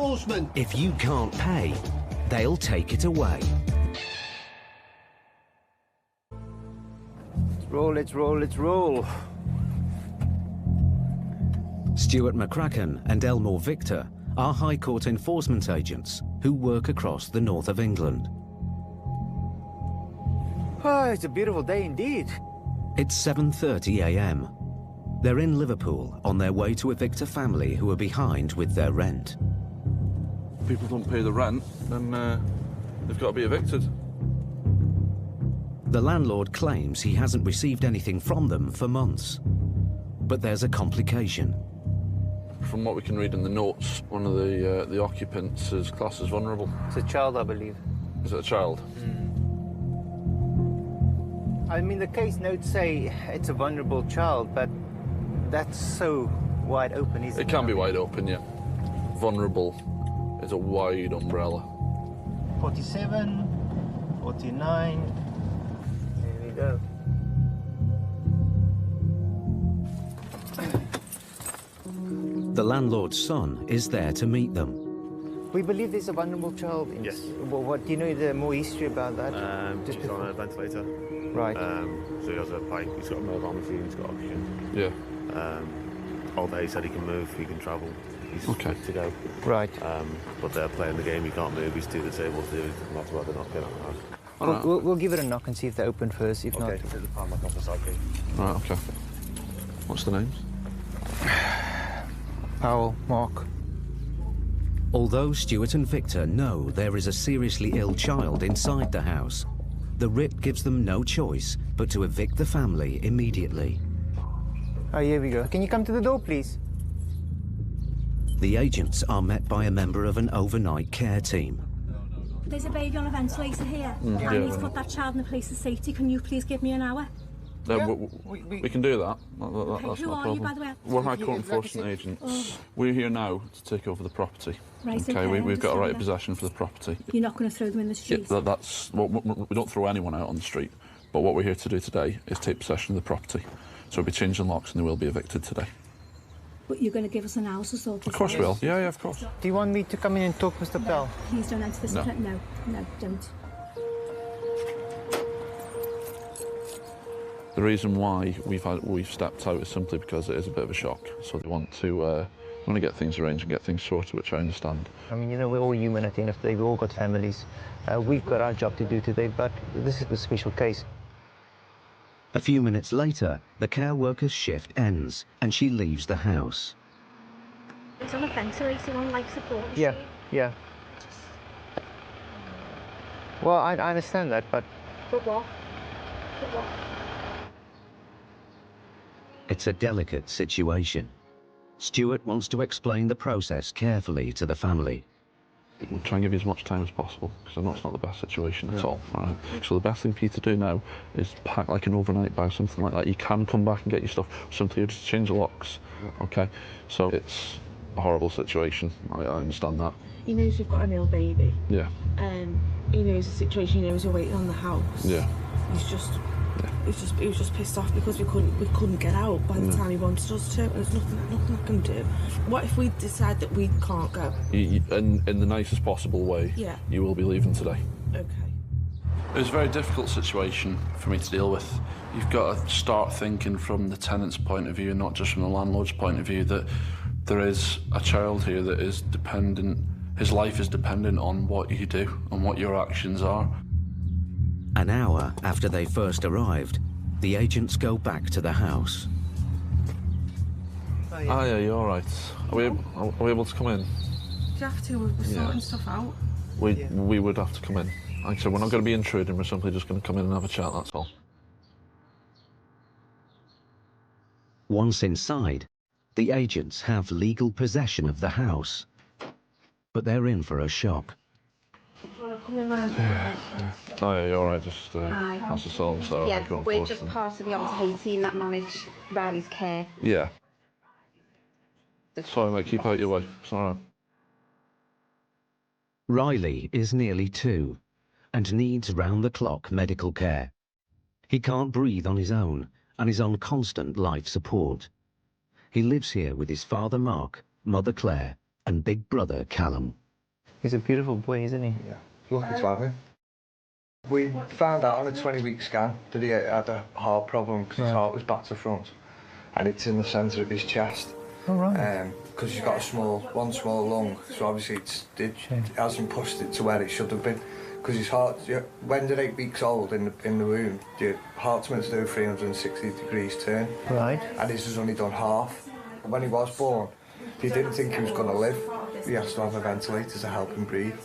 enforcement. If you can't pay, they'll take it away. Let's roll. Stuart McCracken and Elmore Victor are High Court enforcement agents who work across the north of England. Oh, it's a beautiful day indeed. It's 7:30 a.m. They're in Liverpool on their way to evict a family who are behind with their rent. If people don't pay the rent, then they've got to be evicted. The landlord claims he hasn't received anything from them for months. But there's a complication. From what we can read in the notes, one of the occupants is classed as vulnerable. It's a child, I believe. Is it a child? I mean, the case notes say it's a vulnerable child, but that's so wide open, isn't it? It can be wide open, yeah. Vulnerable is a wide umbrella. 47, 49. There we go. The landlord's son is there to meet them. We believe there's a vulnerable child. Yes. Well, what do you know the more history about that? He's on a ventilator. Right. So he has a pipe, he's got a mobile machine, he's got oxygen. Yeah. All day he said he can move, he can travel, he's Okay. good to go. Right. But they're playing the game, he can't move, he's too disabled to do it, and that's why they're not getting out. We'll give it a knock and see if they're open first. If Okay, take the padlock off the side key. Right, okay. What's the names? Powell, Mark. Although Stuart and Victor know there is a seriously ill child inside the house, the writ gives them no choice but to evict the family immediately. Oh, here we go. Can you come to the door, please? The agents are met by a member of an overnight care team. There's a baby on a ventilator here. I need to put that child in a place of safety. Can you please give me an hour? We can do that. That's who no are problem. you, by the way? We're High Court enforcement agents. We're here now to take over the property. Right, okay, we've got a right of understand that. possession for the property. You're not going to throw them in the street? Yeah, that's we don't throw anyone out on the street. But what we're here to do today is take possession of the property. So we'll be changing locks and they will be evicted today. But you're going to give us an hour or so? Of course we will. Yeah, of course. Do you want me to come in and talk, Mr. Bell? Please don't enter this. No. No, don't. The reason why we've stepped out is simply because it is a bit of a shock. So they want to get things arranged and get things sorted, which I understand. I mean, you know, we're all human at the end of the day. We've all got families. We've got our job to do today, but this is a special case. A few minutes later, the care worker's shift ends and she leaves the house. It's on a ventilator, on life support. Yeah. Well, I understand that, but... But what? It's a delicate situation. Stuart wants to explain the process carefully to the family. We'll try and give you as much time as possible, because I know it's not the best situation at all. Right. So the best thing for you to do now is pack like an overnight bag, something like that. You can come back and get your stuff, simply just change the locks, okay? So it's a horrible situation, I understand that. He knows we've got an ill baby. Yeah. He knows the situation, he knows we're waiting on the house. Yeah. He was just pissed off because we couldn't get out by the time he wanted us to. There's nothing I can do. What if we decide that we can't go? In the nicest possible way, you will be leaving today. Okay. It was a very difficult situation for me to deal with. You've got to start thinking from the tenant's point of view and not just from the landlord's point of view, that there is a child here that is dependent, his life is dependent on what you do and what your actions are. An hour after they first arrived, the agents go back to the house. Oh yeah, you're all right. Are we able to come in? Do you have to? We're sorting stuff out. We would have to come in. Like I said, we're not going to be intruding, we're simply just going to come in and have a chat, that's all. Once inside, the agents have legal possession of the house. But they're in for a shock. Oh yeah, you're all right, just pass us on. So yeah, we're just part of the on-site team that manage Riley's care. Yeah. Sorry mate, keep out your way, it's all right. Riley is nearly 2 and needs round-the-clock medical care. He can't breathe on his own and is on constant life support. He lives here with his father Mark, mother Claire and big brother Callum. He's a beautiful boy, isn't he? Yeah, lucky to have him. We found out on a 20-week scan that he had a heart problem because his heart was back to front, and it's in the centre of his chest. Oh, right. Because he's got one small lung, so obviously it hasn't pushed it to where it should have been. Because his heart, when they're 8 weeks old in the womb, your heart's meant to do a 360 degrees turn. Right. And his has only done half. And when he was born, he didn't think he was going to live. He has to have a ventilator to help him breathe.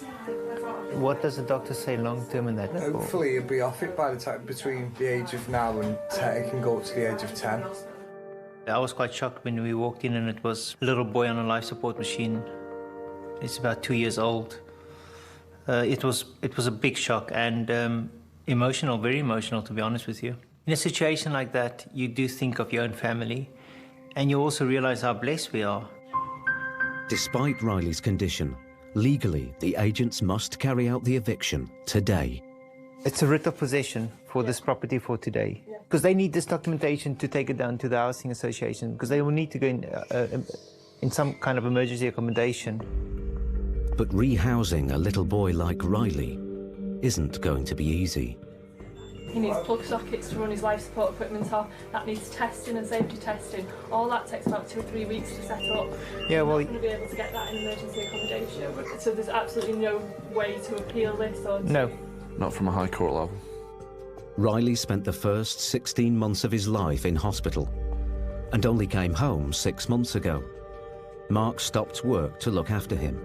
What does the doctor say long-term in that? Hopefully he'll be off it by the time between the age of now and 10. He can go up to the age of 10. I was quite shocked when we walked in and it was a little boy on a life support machine. It's about 2 years old. It was a big shock and emotional, very emotional, to be honest with you. In a situation like that, you do think of your own family and you also realise how blessed we are. Despite Riley's condition, legally, the agents must carry out the eviction today. It's a writ of possession for this property for today. Because they need this documentation to take it down to the Housing Association, because they will need to go in some kind of emergency accommodation. But rehousing a little boy like Riley isn't going to be easy. He needs plug sockets to run his life support equipment off. That needs testing and safety testing. All that takes about 2 or 3 weeks to set up. Yeah, well, you're not going to be able to get that in emergency accommodation. So there's absolutely no way to appeal this or to... No. Not from a high court level. Riley spent the first 16 months of his life in hospital and only came home 6 months ago. Mark stopped work to look after him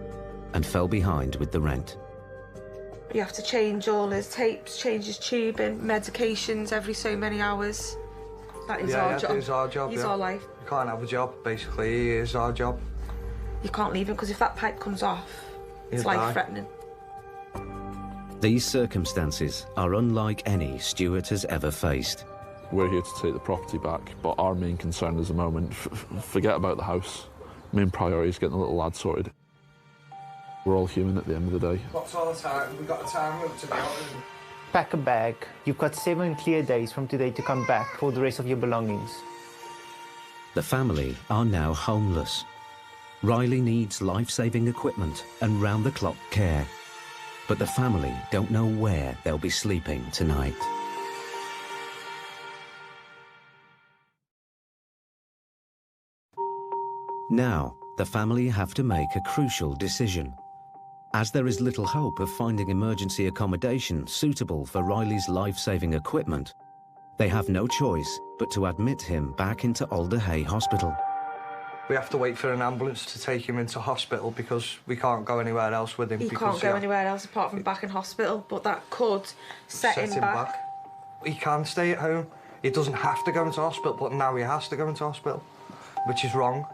and fell behind with the rent. You have to change all his tapes, change his tubing, medications every so many hours. That is our job. It's our job. He's our life. You can't have a job, basically. He is our job. You can't leave him because if that pipe comes off, it's life-threatening. These circumstances are unlike any Stuart has ever faced. We're here to take the property back, but our main concern is the moment. Forget about the house. Main priority is getting the little lad sorted. We're all human at the end of the day. What's all the time? We've got a time limit to be out. Pack a bag. You've got 7 clear days from today to come back for the rest of your belongings. The family are now homeless. Riley needs life-saving equipment and round-the-clock care. But the family don't know where they'll be sleeping tonight. Now, the family have to make a crucial decision. As there is little hope of finding emergency accommodation suitable for Riley's life-saving equipment, they have no choice but to admit him back into Alder Hey Hospital. We have to wait for an ambulance to take him into hospital because we can't go anywhere else with him. He can't go anywhere else apart from back in hospital, but that could set him back. He can stay at home. He doesn't have to go into hospital, but now he has to go into hospital, which is wrong.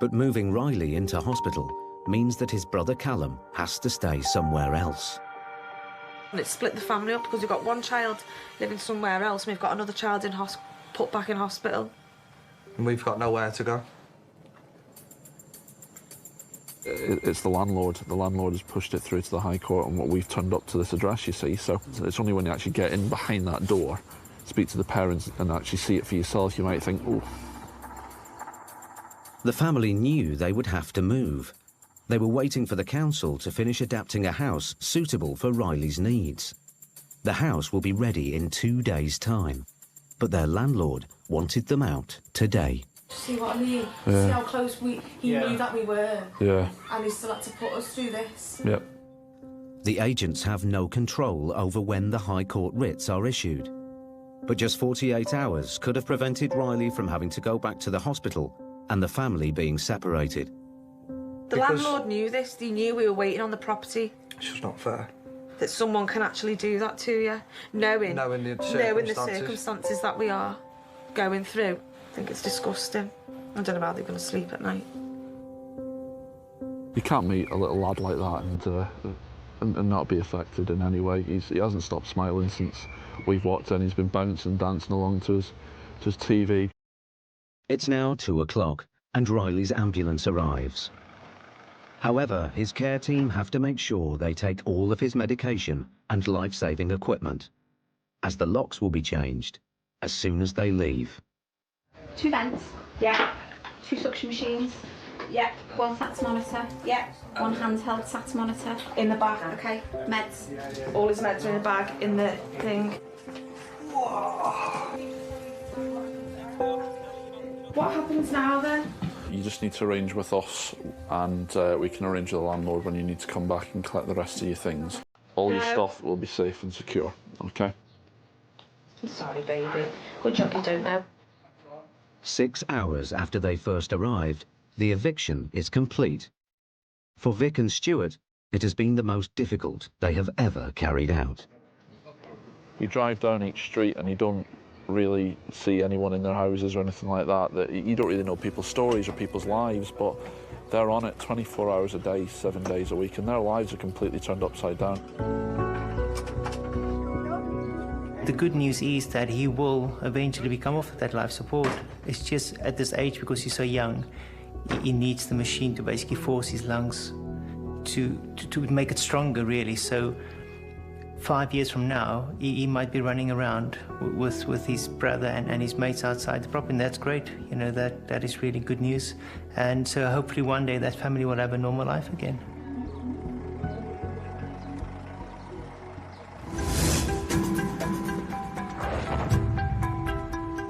But moving Riley into hospital means that his brother Callum has to stay somewhere else. And it split the family up because we've got one child living somewhere else and we've got another child put back in hospital. And we've got nowhere to go. It's the landlord. The landlord has pushed it through to the High Court and what we've turned up to this address, you see. So it's only when you actually get in behind that door, speak to the parents and actually see it for yourself, you might think, oh. The family knew they would have to move. They were waiting for the council to finish adapting a house suitable for Riley's needs. The house will be ready in 2 days' time, but their landlord wanted them out today. See what I mean? Yeah. See how close he knew that we were. Yeah. And he still had to put us through this. Yep. The agents have no control over when the High Court writs are issued. But just 48 hours could have prevented Riley from having to go back to the hospital and the family being separated. The landlord knew this. He knew we were waiting on the property. It's just not fair. That someone can actually do that to you, knowing the circumstances that we are going through. I think it's disgusting. I don't know how they're going to sleep at night. You can't meet a little lad like that and not be affected in any way. He hasn't stopped smiling since we've walked in. He's been bouncing, dancing along to his TV. It's now 2 o'clock and Riley's ambulance arrives. However, his care team have to make sure they take all of his medication and life-saving equipment, as the locks will be changed as soon as they leave. 2 vents, yeah. 2 suction machines. Yeah. One SATS monitor. Yeah. One handheld SATS monitor. In the bag. Okay. Meds. All his meds are in the bag, in the thing. What happens now then? You just need to arrange with us, and we can arrange with the landlord when you need to come back and collect the rest of your things. All your stuff will be safe and secure, okay? I'm sorry, baby. Good job you don't know. 6 hours after they first arrived, the eviction is complete. For Vic and Stuart, it has been the most difficult they have ever carried out. You drive down each street and you don't really see anyone in their houses or anything like that. You don't really know people's stories or people's lives, but they're on it 24 hours a day, 7 days a week, and their lives are completely turned upside down. The good news is that he will eventually become off that life support. It's just at this age, because he's so young, he needs the machine to basically force his lungs to make it stronger, really. So 5 years from now, he might be running around with his brother and his mates outside the property, and that's great. You know, that is really good news. And so hopefully one day that family will have a normal life again.